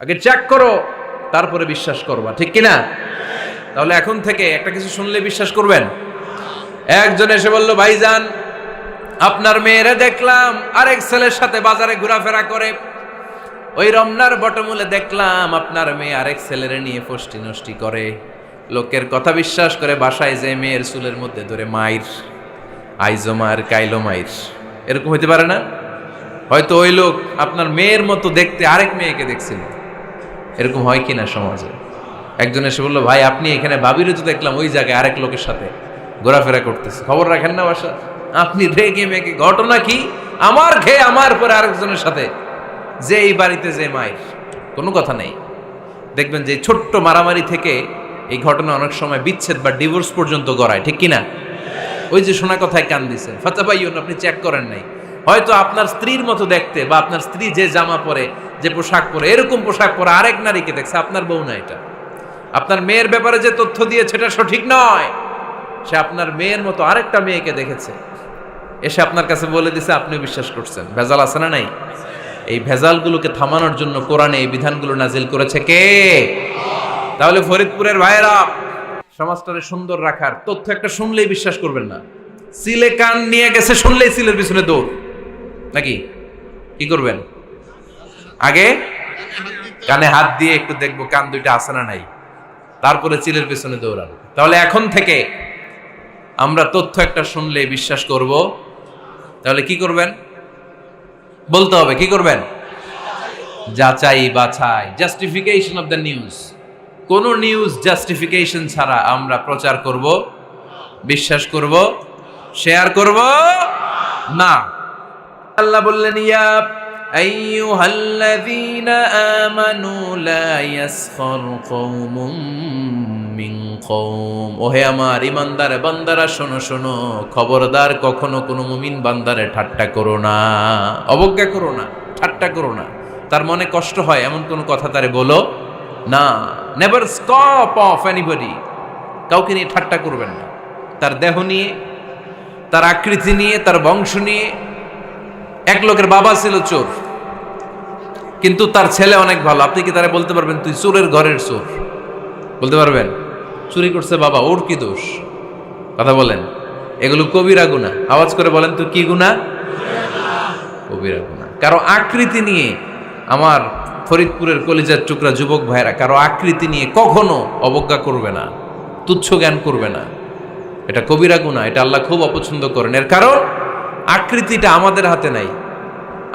আগে চেক করো, তারপরে বিশ্বাস করবা, ঠিক কিনা? তাহলে এখন থেকে একটা কিছু শুনলে বিশ্বাস করবেন। একজন এসে বলল, ভাইজান আপনার মেয়েরে দেখলাম আরেক ছেলের সাথে বাজারে ঘোরাফেরা করে, ওই রমনার বটমূলে দেখলাম আপনার মেয়ে আরেক ছেলেরে নিয়ে ফষ্টি নষ্টি করে, লোকের কথা বিশ্বাস করে বাসায় যে মেয়ের চুলের মধ্যে ধরে মাইর, আইজো মার কাইলো মাইর। এরকম হইতে পারে না? হয়তো ওই লোক আপনার মেয়ের মতো দেখতে আরেক মেয়েকে দেখছিল। এরকম হয় কিনা সমাজে? একজন এসে বললো, ভাই আপনি এখানে ভাবিরে তো দেখলাম ওই জায়গায় আরেক লোকের সাথে ঘোরাফেরা করতেছে, খবর রাখেন না বাসা? আপনি রেগে মেগে, ঘটনা কি? আমার খেয়ে আমার পরে আরেকজনের সাথে, যে এই বাড়িতে যে মায়ের, কোনো কথা নেই। দেখবেন যে ছোট্ট মারামারি থেকে এই ঘটনা অনেক সময় বিচ্ছেদ বা ডিভোর্স পর্যন্ত গড়ায়, ঠিক কিনা? ওই যে শোনা কথায় কান দিচ্ছেন, ফাতাবাইয়ুন, আপনি চেক করেন নাই। হয়তো আপনার স্ত্রীর মতো দেখতে বা আপনার স্ত্রী যে জামা পরে, যে পোশাক পরে, এরকম পোশাক পরে আরেক নারীকে দেখছে, আপনার বউ না এটা। আপনার মেয়ের ব্যাপারে যে তথ্য দিয়েছে এটা সঠিক নয়, সে আপনার মেয়ের মতো আরেকটা মেয়েকে দেখেছে, এসে আপনার কাছে বলে দিছে, আপনি বিশ্বাস করছেন। ভেজাল আছে না নাই? এই ভেজালগুলোকে থামানোর জন্য কোরআনে এই বিধানগুলো নাজিল করেছে কে? তাহলে ফরিদপুরের ভাইয়েরা, সমাজটারে সুন্দর রাখার তথ্য একটা শুনলেই বিশ্বাস করবেন না। সিলে কান নিয়ে গেছে শুনলেই সিলের পিছনে দৌড়, নাকি? কি করবেন? আগে কানে হাত দিয়ে একটু দেখবো কান দুইটা আছে না নাই, তারপরে চিলের পিছনে দৌড়াবো। তাহলে এখন থেকে আমরা তথ্য একটা শুনলে বিশ্বাস করব। তাহলে কি করবেন? বলতে হবে কি করবেন? যাচাই বাছাই, জাস্টিফিকেশন অফ দ্য নিউজ। কোন নিউজ জাস্টিফিকেশন ছাড়া আমরা প্রচার করব, বিশ্বাস করব, শেয়ার করব না। আল্লাহ বললেন, ইয়া আইয়ুহাল্লাযীনা আমানু লা ইয়াসখার কওমুম মিন কওম। ওহে আমার ঈমানদার বান্দারা, শোনো শোনো, খবরদার কখনো কোনো মুমিন বান্দারে ঠাট্টা করো না, অবজ্ঞা করো না, ঠাট্টা করো না। তার মনে কষ্ট হয় এমন কোনো কথা তারে বলো না। Never scoff of anybody. কাউকে নিয়ে ঠাট্টা করবেন না, তার দেহ নিয়ে, তার আকৃতি নিয়ে, তার বংশ নিয়ে। এক লোকের বাবা ছিল চোর, কিন্তু তার ছেলে অনেক ভালো। আপনি কি তারা বলতে পারবেন তুই চোরের ঘরের চোর? বলতে পারবেন? চুরি করছে বাবা, ওর কি দোষ? কথা বলেন। এগুলো কবিরা গুনাহ। আওয়াজ করে বলেন তো, কি গুনাহ? কবিরা গুনাহ। কারো আকৃতি নিয়ে, আমার ফরিদপুরের কলিজার টুকরা যুবক ভাইরা, কারো আকৃতি নিয়ে কখনো অবজ্ঞা করবে না, তুচ্ছ জ্ঞান করবে না। এটা কবিরা গুনাহ, এটা আল্লাহ খুব অপছন্দ করেন। এর কারণ আকৃতিটা আমাদের হাতে নাই।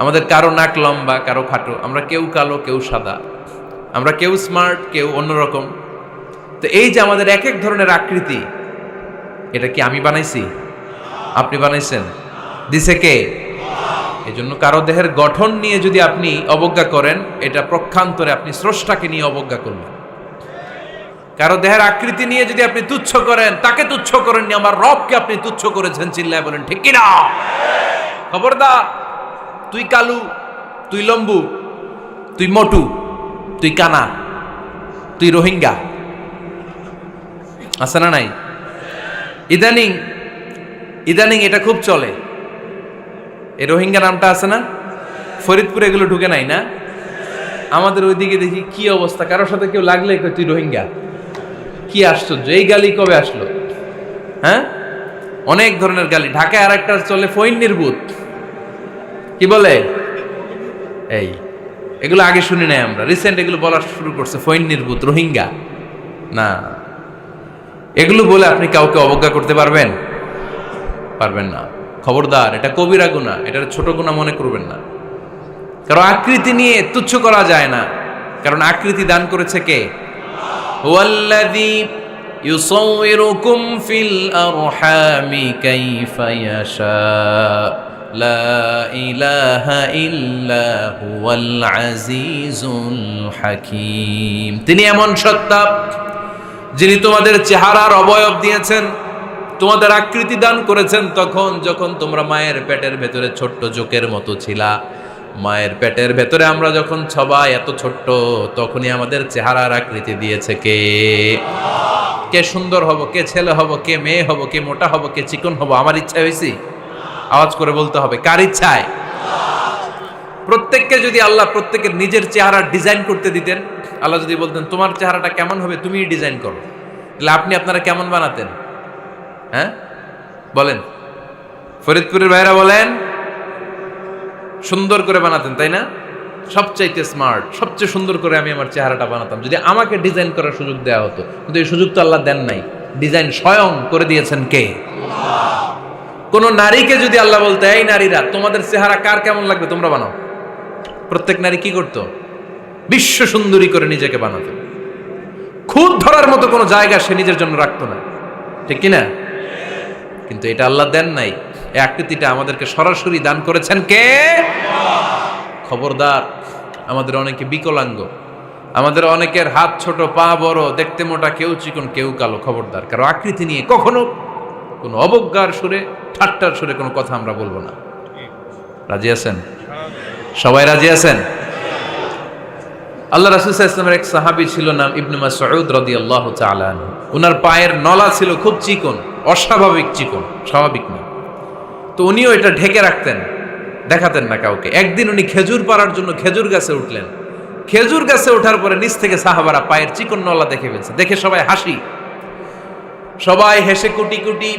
আমাদের কারো নাক লম্বা, কারো খাটো, আমরা কেউ কালো, কেউ সাদা, আমরা কেউ স্মার্ট, কেউ অন্যরকম। তো এই যে আমাদের এক এক ধরনের আকৃতি, এটা কি আমি বানাইছি? আপনি বানাইছেন? দিছে কে? এই জন্য কারো দেহের গঠন নিয়ে যদি আপনি অবজ্ঞা করেন, এটা প্রক্ষান্তরে আপনি স্রষ্টাকে নিয়ে অবজ্ঞা করলেন। কারো দেহের আকৃতি নিয়ে যদি আপনি তুচ্ছ করেন, তাকে তুচ্ছ করেননি, আমার রবকে আপনি তুচ্ছ করেছেন। চিল্লায় বলেন ঠিক কিনা? খবরদার, তুই কালু, তুই লম্বু, তুই মোটু, তুই কানা, তুই রোহিঙ্গা, আছে না নাই? ইদানিং ইদানিং এটা খুব চলে। এই রোহিঙ্গা নামটা আছে না? ফরিদপুরে এগুলো ঢুকে নাই না? আমাদের ওইদিকে দেখি কি অবস্থা, কারোর সাথে কেউ লাগলে কই তুই রোহিঙ্গা। কি আশ্চর্য, এই গালি কবে আসলো? হ্যাঁ, অনেক ধরনের গালি। ঢাকায় আর একটা চলে ফইন্নির ভূত, কি বলে? এই এগুলো আগে শুনি নাই আমরা, রিসেন্ট এগুলো বলা শুরু করছে। ফইন্নির ভূত, রোহিঙ্গা না। এগুলো বলে আপনি কাউকে অবজ্ঞা করতে পারবেন? পারবেন না। খবরদার, এটা কবিরা গুনাহ, এটা ছোট গুনাহ মনে করবেন না। কারণ আকৃতি নিয়ে তুচ্ছ করা যায় না, কারণ আকৃতি দান করেছে কে? হুয়াল্লাযী ইউসাউইরুকুম ফিল আরহামি কাইফা ইয়াশা, লা ইলাহা ইল্লা হুয়াল আজিজুল হাকীম। তিনি এমন সত্তা, যিনি তোমাদের চেহারার অবয়ব দিয়েছেন, তোমাদের আকৃতি দান করেছেন তখন যখন তোমরা মায়ের পেটের ভেতরে ছোট্ট জোকের মতো ছিলা। মায়ের পেটের ভেতরে আমরা যখন সবাই এত ছোট্ট, তখনই আমাদের চেহারার আকৃতি দিয়েছে কে? কে সুন্দর হব, কে ছেলে হব, কে মেয়ে হব, কে মোটা হব, কে চিকন হব আমার ইচ্ছা হয়েছি? আওয়াজ করে বলতে হবে, কার ইচ্ছায়? প্রত্যেককে যদি আল্লাহ প্রত্যেকের নিজের চেহারা ডিজাইন করতে দিতেন, আল্লাহ যদি বলতেন তোমার চেহারাটা কেমন হবে তুমিই ডিজাইন করো, তাহলে আপনি আপনারা কেমন বানাতেন? হ্যাঁ বলেন, ফরিদপুরের ভাইরা বলেন, সুন্দর করে বানাতেন তাই না? সবচাইতে স্মার্ট, সবচেয়ে সুন্দর করে আমি আমার চেহারাটা বানাতাম যদি আমাকে ডিজাইন করার সুযোগ দেওয়া হতো। কিন্তু এই সুযোগ তো আল্লাহ দেন নাই। ডিজাইন স্বয়ং করে দিয়েছেন কে? কোন নারীকে যদি আল্লাহ বলতে এই নারীরা তোমাদের চেহারা কার কেমন লাগবে তোমরা বানাও, প্রত্যেক নারী কি করতো? বিশ্ব সুন্দরী করে নিজেকে বানাতো। খুদ ধরার মতো কোনো জায়গা সে নিজের জন্য রাখতো না, ঠিক কিনা? কিন্তু এটা আল্লাহ দেন নাই। এই আকৃতিটা আমাদেরকে সরাসরি দান করেছেন কে? খবরদার, আমাদের অনেকে বিকলাঙ্গ, আমাদের অনেকের হাত ছোট, পা বড়, দেখতে মোটা, কেউ চিকন কেউ কালো। খবরদার, কারো আকৃতি নিয়ে কখনো কোনো অবজ্ঞার সুরে, ঠাট্টার সুরে কোনো কথা আমরা বলবো না। রাজি আছেন? সবাই রাজি আছেন? আল্লাহ রাসূল সাল্লাল্লাহু আলাইহি ওয়াসাল্লামের এক সাহাবী ছিল, নাম ইবনে মাসউদ রাদিয়াল্লাহু তাআলা আনহু। ওনার পায়ের নলা ছিল খুব চিকন, অস্বাভাবিক চিকন, স্বাভাবিক না। তো উনিও এটা ঢেকে রাখতেন, দেখাতেন না কাউকে। একদিন উনি খেজুর পাড়ার জন্য খেজুর গাছে উঠলেন। খেজুর গাছে ওঠার পরে নিচ থেকে সাহাবারা পায়ের চিকন নলা দেখে ফেলছে। দেখে সবাই হাসি, সবাই হেসে কুটি কুটি।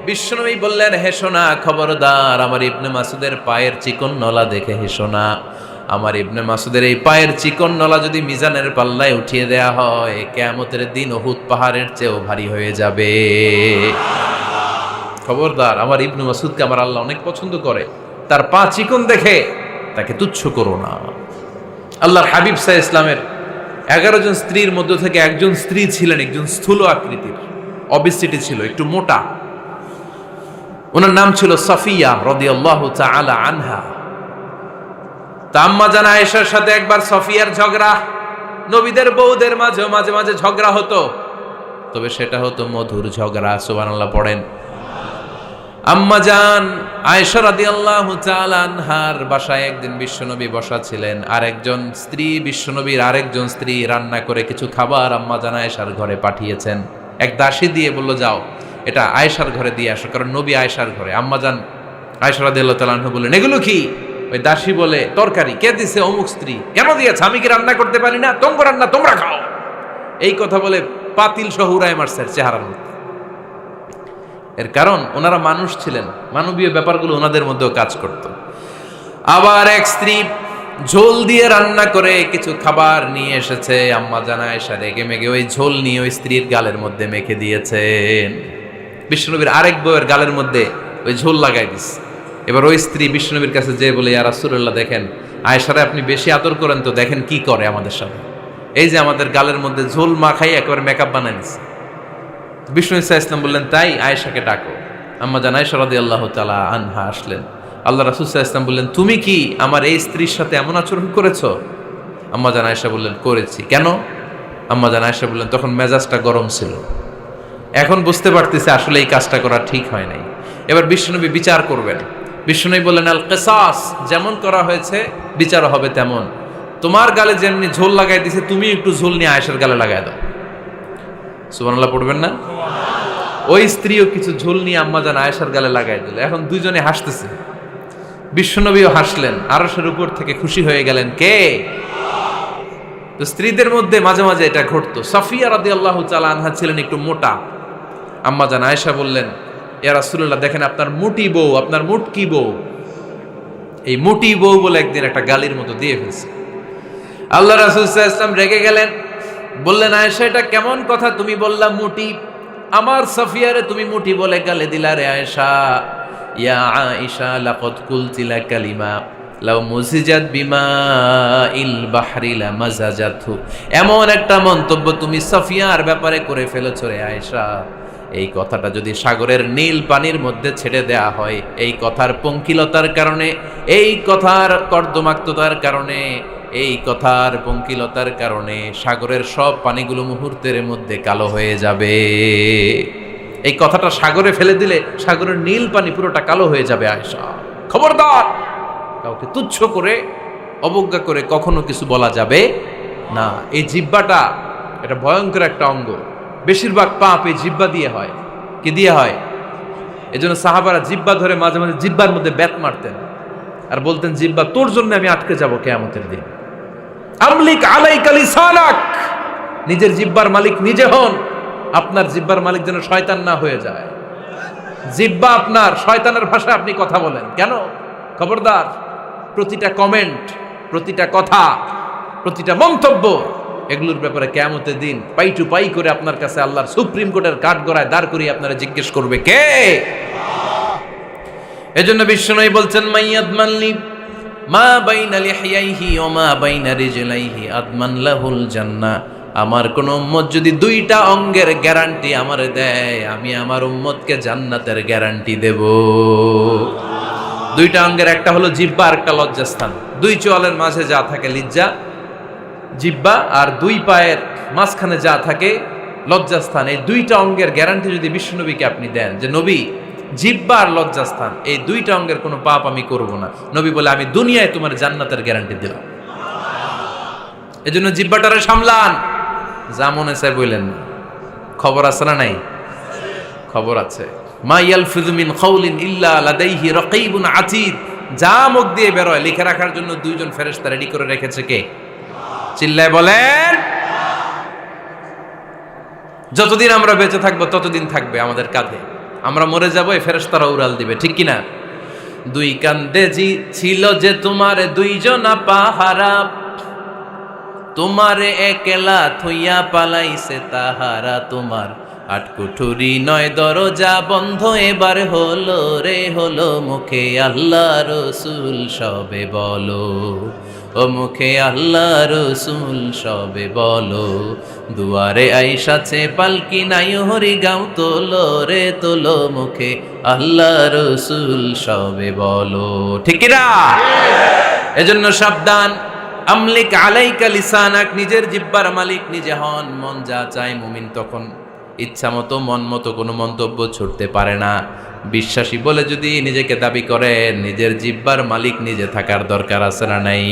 বিশ্বনবী বললেন, হেসো না, খবরদার, আমার ইবনে মাসুদের পায়ের চিকন নলা দেখে হেসো না। আমার ইবনে মাসুদের এই পায়ের চিকন নলা যদি মিজানের পাল্লায় উঠিয়ে দেয়া হয়, কিয়ামতের দিন উহুদ পাহাড়ের চেয়েও ভারী হয়ে যাবে। খবরদার, আমার ইবনে মাসুদকে আমার আল্লাহ অনেক পছন্দ করে, তার পা চিকন দেখে তাকে তুচ্ছ করো না। আল্লাহর হাবিব সাল্লাল্লাহু আলাইহি ইসলামের 11 জন স্ত্রীর মধ্য থেকে একজন স্ত্রী ছিলেন একজন স্থূল আকৃতির, অবিসিটি ছিল, একটু মোটা। ওনার নাম ছিল সাফিয়া রাদিয়াল্লাহু তাআলা আনহা। আম্মা জান আয়েশার সাথে একবার সাফিয়ার ঝগড়া। নবীদের বউদের মাঝে মাঝে মাঝে ঝগড়া হতো, তবে সেটা হতো মধুর ঝগড়া। সুবহানাল্লাহ পড়েন। আম্মা জান আয়েশা রাদিয়াল্লাহু তাআলা আনহার বাসায় একদিন বিশ্বনবী বসা ছিলেন। আরেকজন স্ত্রী, বিশ্বনবীর আরেকজন স্ত্রী রান্না করে কিছু খাবার আম্মা জান আয়েশার ঘরে পাঠিয়েছেন। এক দাসী দিয়ে বলল, যাও এটা আয়েশার ঘরে দিয়ে আসো, কারণ নবী আয়েশার ঘরে। আম্মা জান আয়েশা রাদিয়াল্লাহু তাআলা আনহা বললেন, এগুলো কি? ওই দাসী বলে, তরকারি। কে দিছে? অমুক স্ত্রী। কেন দিয়েছে? আমি কি রান্না করতে পারি না? তোমরা রান্না তোমরা খাও। এই কথা বলে পাতিল সহ উড়ায় মারছে চেহারার মধ্যে। এর কারণ ওনারা মানুষ ছিলেন, মানবীয় ব্যাপারগুলো ওনাদের মধ্যেও কাজ করত। আবার এক স্ত্রী ঝোল দিয়ে রান্না করে কিছু খাবার নিয়ে এসেছে। আম্মা জান আয়েশা রেগে মেগে ওই ঝোল নিয়ে ওই স্ত্রীর গালের মধ্যে মেখে দিয়েছেন। বিশ্বনবীর আরেক বউয়ের গালের মধ্যে ওই ঝোল লাগাই দিস। এবার ওই স্ত্রী বিশ্বনবীর কাছে যেয়ে বলে, ইয়া রাসূলুল্লাহ, দেখেন আয়েশারে আপনি বেশি আদর করেন তো, দেখেন কি করে আমাদের সাথে। এই যে আমাদের গালের মধ্যে ঝোল মাখাই একেবারে মেকআপ বানাই দিচ্ছে। বিষ্ণু ইসা ইসলাম বললেন, তাই আয়েশাকে ডাকো। আম্মা জান আয়েশা রাদিয়াল্লাহু তাআলা আনহা আসলেন। আল্লাহ রাসূল সাল্লাল্লাহু আলাইহি ওয়াসাল্লাম বললেন, তুমি কি আমার এই স্ত্রীর সাথে এমন আচরণ করেছো? আম্মা জান আয়েশা বললেন, করেছি। কেন? আম্মা জান আয়েশা বললেন, তখন মেজাজটা গরম ছিল, এখন বুঝতে পারতেছে আসলে এই কাজটা করা ঠিক হয় নাই। এবার বিশ্বনবী বিচার করবেন। বিশ্বনবী বললেন, আল কিসাস, যেমন করা হয়েছে বিচার হবে তেমন। তোমার গালে যেমনি ঝোল লাগাই দিছে, তুমি একটু ঝোল নিয়ে আয়েশার গালে লাগাই দাও। সুবহানাল্লাহ পড়বেন না? ওই স্ত্রীও কিছু ঝোল নিয়ে আম্মা জান আয়েশার গালে লাগাই দিল। এখন দুইজনে হাসতেছে, বিশ্বনবীও হাসলেন, আরশের উপর থেকে খুশি হয়ে গেলেন কে? তো স্ত্রীদের মধ্যে মাঝে মাঝে এটা ঘটতো। সাফিয়া রাদিয়াল্লাহু তাআলা আনহা ছিলেন একটু মোটা। আম্মা জান আয়েশা বললেন, ইয়া রাসূলুল্লাহ, দেখেন আপনার মুটি বউ, আপনার মুটকি বউ, এই মুটি বউ বলে একদিন একটা গালির মতো দিয়ে ফেলছে। আল্লাহ রাসূল সাল্লাল্লাহু আলাইহি ওয়াসাল্লাম রেগে গেলেন, বললেন, আয়েশা এটা কেমন কথা? তুমি বললা মুটি, আমার সাফিয়ারে তুমি মুটি বলে গালে দিলা রে আয়েশা। ইয়া আয়েশা লাকাদ কুলতি লা কালিমা লাউ মুজিজাত বিমাইল বাহরি লামাজাজাতহু। এমন একটা মন্তব্য তুমি সাফিয়ার ব্যাপারে করে ফেলেছো রে আয়েশা, এই কথাটা যদি সাগরের নীল পানির মধ্যে ছেড়ে দেয়া হয়, এই কথার পঙ্কিলতার কারণে, এই কথার কর্দমাক্ততার কারণে, এই কথার পঙ্কিলতার কারণে সাগরের সব পানিগুলো মুহূর্তের মধ্যে কালো হয়ে যাবে। এই কথাটা সাগরে ফেলে দিলে সাগরের নীল পানি পুরোটা কালো হয়ে যাবে। আয়েশা, খবরদার, কাউকে তুচ্ছ করে অবজ্ঞা করে কখনো কিছু বলা যাবে না। এই জিহ্বাটা এটা ভয়ঙ্কর একটা অঙ্গ। বেশিরভাগ পাপ এই জিহ্বা দিয়ে হয়। কি দিয়ে হয়? এজন্য সাহাবারা জিহ্বা ধরে মাঝে মাঝে জিহ্বার মধ্যে ব্যাত মারতেন। আর বলতেন জিহ্বা তোর জন্য আমি আটকে যাব কিয়ামতের দিন। আমলিক আলাইকা লিসানাক, নিজের জিহ্বার মালিক নিজে হন। আপনার জিহ্বার মালিক যেন শয়তান না হয়ে যায়। জিহ্বা আপনার, শয়তানের ভাষায় আপনি কথা বলেন কেন? খবরদার, প্রতিটা কমেন্ট, প্রতিটা কথা, প্রতিটা মন্তব্য, এগুলোর ব্যাপারে কিয়ামতের দিন পাই টু পাই করে আপনার কাছে আল্লাহর সুপ্রিম কোর্টের কাঠগড়ায় দাঁড় করিয়ে আপনারা জিজ্ঞেস করবে কে? এজন্য বিশ্বনবী বলছেন মাইয়াদমানলি মা বাইনা লিহিয়াইহি ওয়া মা বাইনা রিজলাইহি আদমান লাহুল জান্নাহ। আমার কোন উম্মত যদি দুইটা অঙ্গের গ্যারান্টি আমারে দেয়, আমি আমার উম্মতকে জান্নাতের গ্যারান্টি দেব। দুইটা অঙ্গের, একটা হলো জিহ্বা আর একটা লজ্জাস্থান। দুই চোয়ালের মাঝে যা থাকে লিজ্জা জিহ্বা, আর দুই পায়ের মাঝখানে যা থাকে লজ্জাস্থান। এই দুইটা অঙ্গের গ্যারান্টি যদি বিশ্বনবীকে আপনি দেন যে নবী জিহ্বা আর লজ্জাস্থান এই দুইটা অঙ্গের কোনো পাপ আমি করব না, নবী বলে আমি দুনিয়ায় তোমার জান্নাতের গ্যারান্টি দিলাম। এজন্য জিহ্বাটারে সামলান, যা মনে চায় বললেন না। খবর আছে না নাই? খবর আছে। মা ইয়ালফিযু মিন কাউলিন ইল্লা লাদাইহি রাকীবুন আতীদ। যা মুখ দিয়ে বের হয় লিখে রাখার জন্য দুইজন ফেরেশতা রেডি করে রেখেছে কে? চিল্লায় বলেন। যতদিন আমরা বেঁচে থাকবো ততদিন থাকবে আমাদের কাঁধে। আমরা মরে যাবো, এই ফেরেশতারা উড়াল দিবে, ঠিক কিনা? দুই কান্দে জি ছিল যে তোমার দুইজনা পাহারা, তোমারে একলা থইয়া পালাইছে তাহারা। তোমার আটকুঠুরি নয় দরজা বন্ধ এবার হলো রে হলো। মুখে আল্লাহ রসুল সবে বলো, ও মুখে আল্লাহ রসুল সবে বলো। দুয়ারে আইসাছে পালকি নাই হরি গাও তোলো রে তোলো। মুখে আল্লাহ রসুল সবে বলো, ঠিক না? এজন্য সাবধান। আমলিক আলাইকা লিসানাক, নিজের জিহ্বার মালিক নিজে হন। মন যা চায় মুমিন তখন ইচ্ছা মতো মন মতো কোনো মন্তব্য ছুটতে পারে না। বিশ্বাসী বলে যদি নিজেকে দাবি করেন, নিজের জিহ্বার মালিক নিজে থাকার দরকার আছে না নাই?